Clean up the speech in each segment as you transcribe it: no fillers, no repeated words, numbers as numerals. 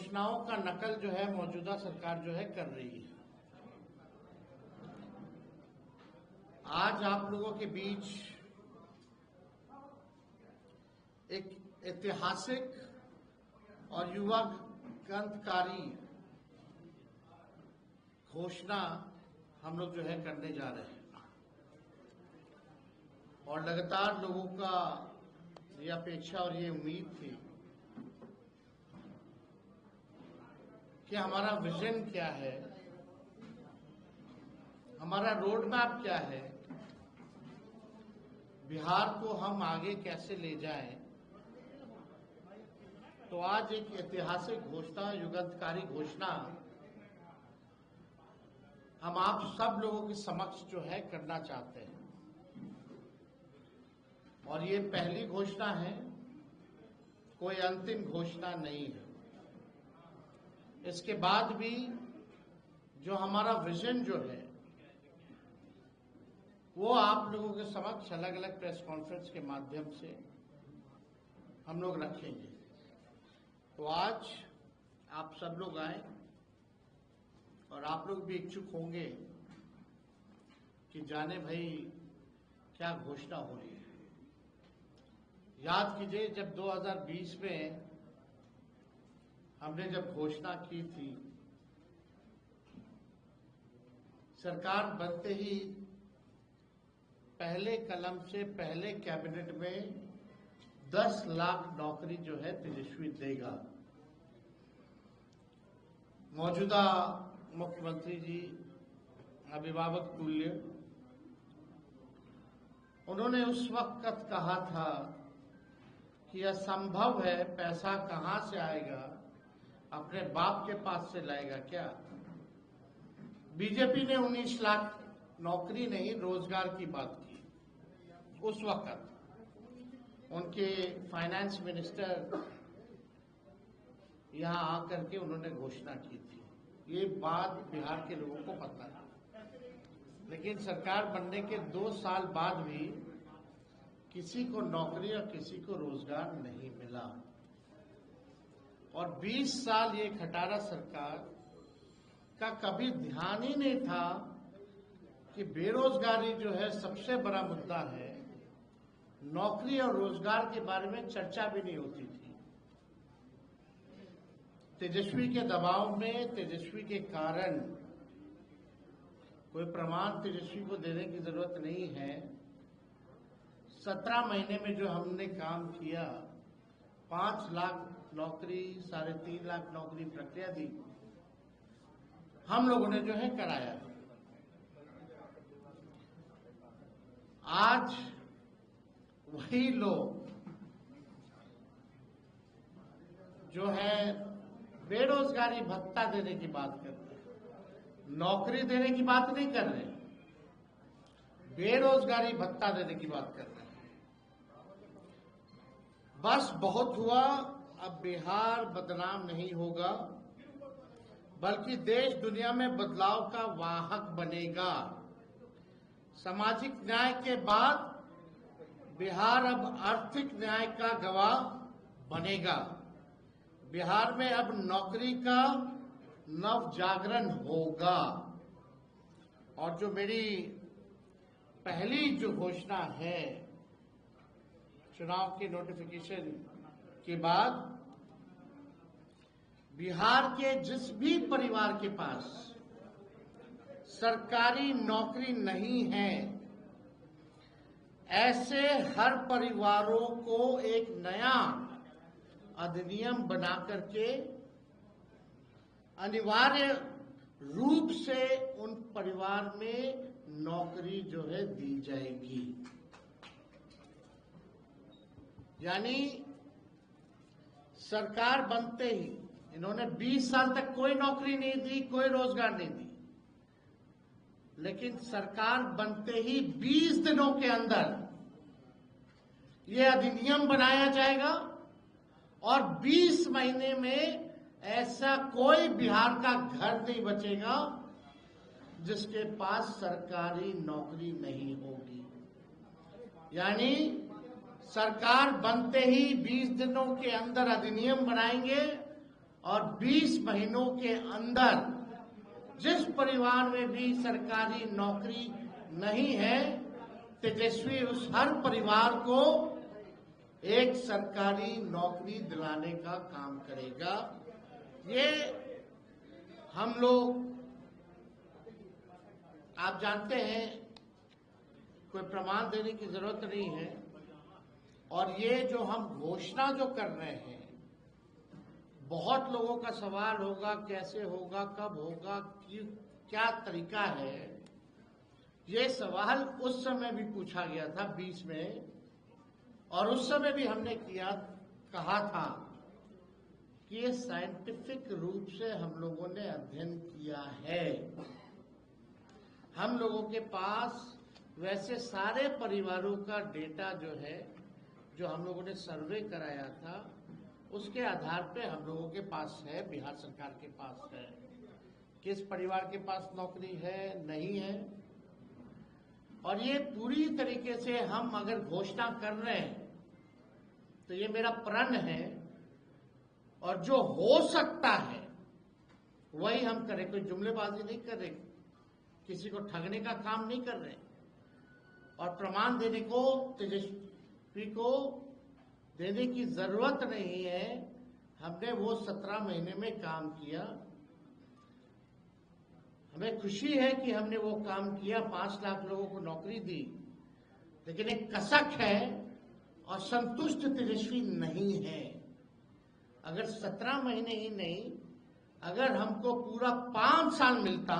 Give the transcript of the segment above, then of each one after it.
घोषणाओं का नकल जो है मौजूदा सरकार जो है कर रही है। आज आप लोगों के बीच एक ऐतिहासिक और युवा क्रांतिकारी घोषणा हम लोग जो है करने जा रहे हैं और लगातार लोगों का ये अपेक्षा और ये उम्मीद थी कि हमारा विजन क्या है, हमारा रोड मैप क्या है, बिहार को हम आगे कैसे ले जाएं। तो आज एक ऐतिहासिक घोषणा, युगांतकारी घोषणा हम आप सब लोगों के समक्ष जो है करना चाहते हैं और ये पहली घोषणा है, कोई अंतिम घोषणा नहीं है। इसके बाद भी जो हमारा विजन जो है वो आप लोगों के समक्ष अलग अलग प्रेस कॉन्फ्रेंस के माध्यम से हम लोग रखेंगे। तो आज आप सब लोग आए और आप लोग भी इच्छुक होंगे कि जाने भाई क्या घोषणा हो रही है। याद कीजिए जब 2020 में हमने जब घोषणा की थी, सरकार बनते ही पहले कलम से पहले कैबिनेट में 10 लाख नौकरी जो है तेजस्वी देगा। मौजूदा मुख्यमंत्री जी अभिभावक तुल्य, उन्होंने उस वक्त कहा था कि यह संभव है, पैसा कहां से आएगा, अपने बाप के पास से लाएगा क्या। बीजेपी ने 19 लाख नौकरी नहीं रोजगार की बात की। उस वक्त उनके फाइनेंस मिनिस्टर यहां आकर के उन्होंने घोषणा की थी। ये बात बिहार के लोगों को पता है, लेकिन सरकार बनने के 2 साल बाद भी किसी को नौकरी और किसी को रोजगार नहीं मिला और 20 साल ये खटारा सरकार का कभी ध्यान ही नहीं था कि बेरोजगारी जो है सबसे बड़ा मुद्दा है। नौकरी और रोजगार के बारे में चर्चा भी नहीं होती थी। तेजस्वी के दबाव में, तेजस्वी के कारण, कोई प्रमाण तेजस्वी को देने की जरूरत नहीं है, 17 महीने में जो हमने काम किया, 5 लाख नौकरी, 3.5 लाख नौकरी प्रक्रिया दी, हम लोगों ने जो है कराया। आज वही लोग जो है बेरोजगारी भत्ता देने की बात कर रहे हैं, नौकरी देने की बात नहीं कर रहे, बेरोजगारी भत्ता देने की बात कर रहे हैं। बस बहुत हुआ, अब बिहार बदनाम नहीं होगा, बल्कि देश दुनिया में बदलाव का वाहक बनेगा। सामाजिक न्याय के बाद बिहार अब आर्थिक न्याय का गवाह बनेगा। बिहार में अब नौकरी का नव जागरण होगा। और जो मेरी पहली जो घोषणा है चुनाव के नोटिफिकेशन के बाद, बिहार के जिस भी परिवार के पास सरकारी नौकरी नहीं है, ऐसे हर परिवारों को एक नया अधिनियम बना करके अनिवार्य रूप से उन परिवार में नौकरी जो है दी जाएगी। यानी सरकार बनते ही इन्होंने 20 साल तक कोई नौकरी नहीं दी, कोई रोजगार नहीं दी, लेकिन सरकार बनते ही 20 दिनों के अंदर यह अधिनियम बनाया जाएगा और 20 महीने में ऐसा कोई बिहार का घर नहीं बचेगा जिसके पास सरकारी नौकरी नहीं होगी। यानी सरकार बनते ही 20 दिनों के अंदर अधिनियम बनाएंगे और 20 महीनों के अंदर जिस परिवार में भी सरकारी नौकरी नहीं है, तेजस्वी उस हर परिवार को एक सरकारी नौकरी दिलाने का काम करेगा। ये हम लोग, आप जानते हैं, कोई प्रमाण देने की जरूरत नहीं है। और ये जो हम घोषणा जो कर रहे हैं, बहुत लोगों का सवाल होगा कैसे होगा, कब होगा, क्या तरीका है। ये सवाल उस समय भी पूछा गया था 20 में, और उस समय भी हमने कहा था कि ये साइंटिफिक रूप से हम लोगों ने अध्ययन किया है। हम लोगों के पास वैसे सारे परिवारों का डेटा जो है, जो हम लोगों ने सर्वे कराया था, उसके आधार पे हम लोगों के पास है, बिहार सरकार के पास है, किस परिवार के पास नौकरी है, नहीं है। और ये पूरी तरीके से हम अगर घोषणा कर रहे हैं तो ये मेरा प्रण है, और जो हो सकता है वही हम करें। कोई जुमलेबाजी नहीं कर रहे, किसी को ठगने का काम नहीं कर रहे, और प्रमाण देने को तेजस्वी को देने की जरूरत नहीं है। हमने वो 17 महीने में काम किया। हमें खुशी है कि हमने वो काम किया, 5 लाख लोगों को नौकरी दी, लेकिन एक कसक है और संतुष्ट तेजस्वी नहीं है। अगर 17 महीने ही नहीं, अगर हमको पूरा 5 साल मिलता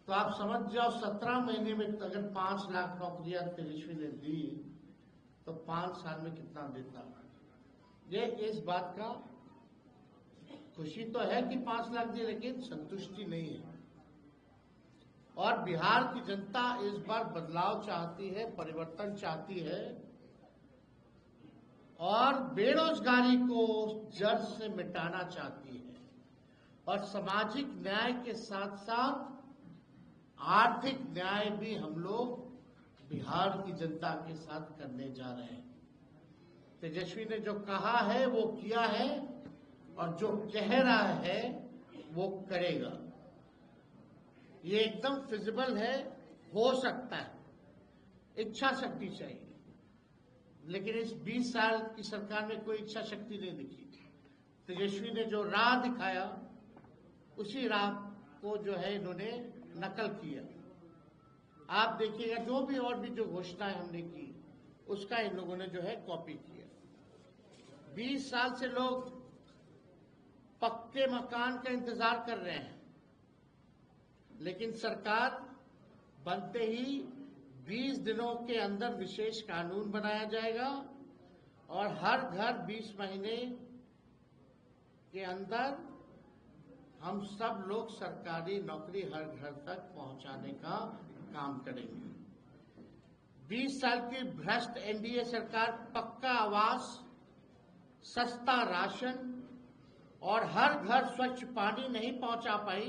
तो आप समझ जाओ 17 महीने में अगर 5 लाख नौकरियां तेजस्वी ने दी तो 5 साल में कितना देता। ये इस बात का खुशी तो है कि 5 लाख दिए, लेकिन संतुष्टि नहीं है। और बिहार की जनता इस बार बदलाव चाहती है, परिवर्तन चाहती है, और बेरोजगारी को जड़ से मिटाना चाहती है, और सामाजिक न्याय के साथ साथ आर्थिक न्याय भी हम लोग बिहार की जनता के साथ करने जा रहे हैं। तेजस्वी ने जो कहा है वो किया है, और जो कह रहा है वो करेगा। ये एकदम फिजिबल है, हो सकता है, इच्छा शक्ति चाहिए। लेकिन इस 20 साल की सरकार में कोई इच्छा शक्ति नहीं दिखी। तेजस्वी ने जो राह दिखाया, उसी राह को जो है इन्होंने नकल किया। आप देखिएगा, जो भी और भी जो घोषणाएं हमने की, उसका इन लोगों ने जो है कॉपी किया। 20 साल से लोग पक्के मकान का इंतजार कर रहे हैं, लेकिन सरकार बनते ही 20 दिनों के अंदर विशेष कानून बनाया जाएगा, और हर घर 20 महीने के अंदर हम सब लोग सरकारी नौकरी हर घर तक पहुंचाने का काम करेंगे। 20 साल की भ्रष्ट एनडीए सरकार पक्का आवास, सस्ता राशन और हर घर स्वच्छ पानी नहीं पहुंचा पाई।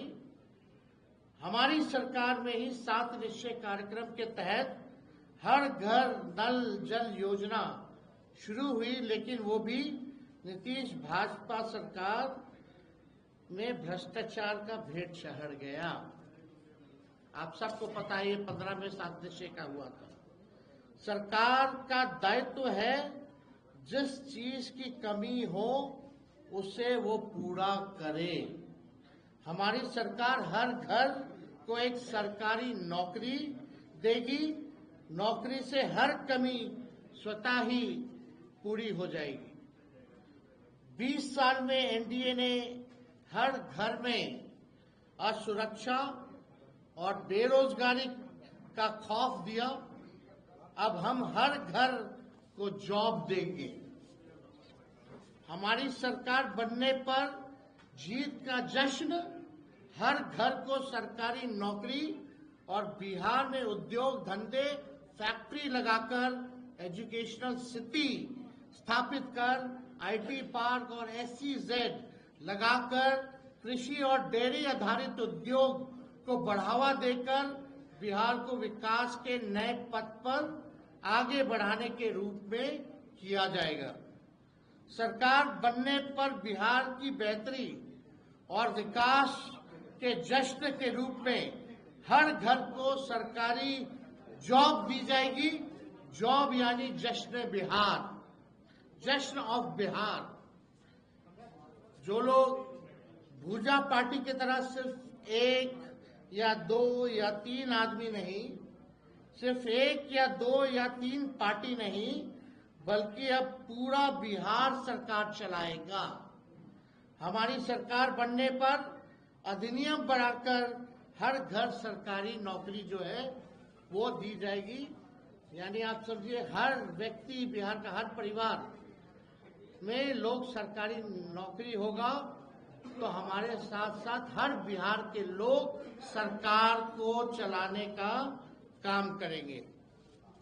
हमारी सरकार में ही 7 निश्चय कार्यक्रम के तहत हर घर नल जल योजना शुरू हुई, लेकिन वो भी नीतीश भाजपा सरकार में भ्रष्टाचार का भेंट चढ़ गया। आप सबको पता है, ये 15 में 7 निश्चय का हुआ था। सरकार का दायित्व है जिस चीज की कमी हो उसे वो पूरा करे। हमारी सरकार हर घर को एक सरकारी नौकरी देगी। नौकरी से हर कमी स्वतः ही पूरी हो जाएगी। 20 साल में एनडीए ने हर घर में असुरक्षा और बेरोजगारी का खौफ दिया। अब हम हर घर को जॉब देंगे। हमारी सरकार बनने पर जीत का जश्न, हर घर को सरकारी नौकरी, और बिहार में उद्योग धंधे, फैक्ट्री लगाकर, एजुकेशनल सिटी स्थापित कर, आईटी पार्क और एसईजेड लगाकर कृषि और डेयरी आधारित उद्योग को बढ़ावा देकर बिहार को विकास के नए पथ पर आगे बढ़ाने के रूप में किया जाएगा। सरकार बनने पर बिहार की बेहतरी और विकास के जश्न के रूप में हर घर को सरकारी जॉब दी जाएगी। जॉब यानी जश्न बिहार, जश्न ऑफ बिहार। जो लोग भूजा पार्टी की तरह सिर्फ एक या दो या तीन आदमी नहीं, सिर्फ एक या दो या तीन पार्टी नहीं, बल्कि अब पूरा बिहार सरकार चलाएगा। हमारी सरकार बनने पर अधिनियम बनाकर हर घर सरकारी नौकरी जो है वो दी जाएगी। यानी आप समझिए हर व्यक्ति, बिहार का हर परिवार में लोग सरकारी नौकरी होगा, तो हमारे साथ साथ हर बिहार के लोग सरकार को चलाने का काम करेंगे।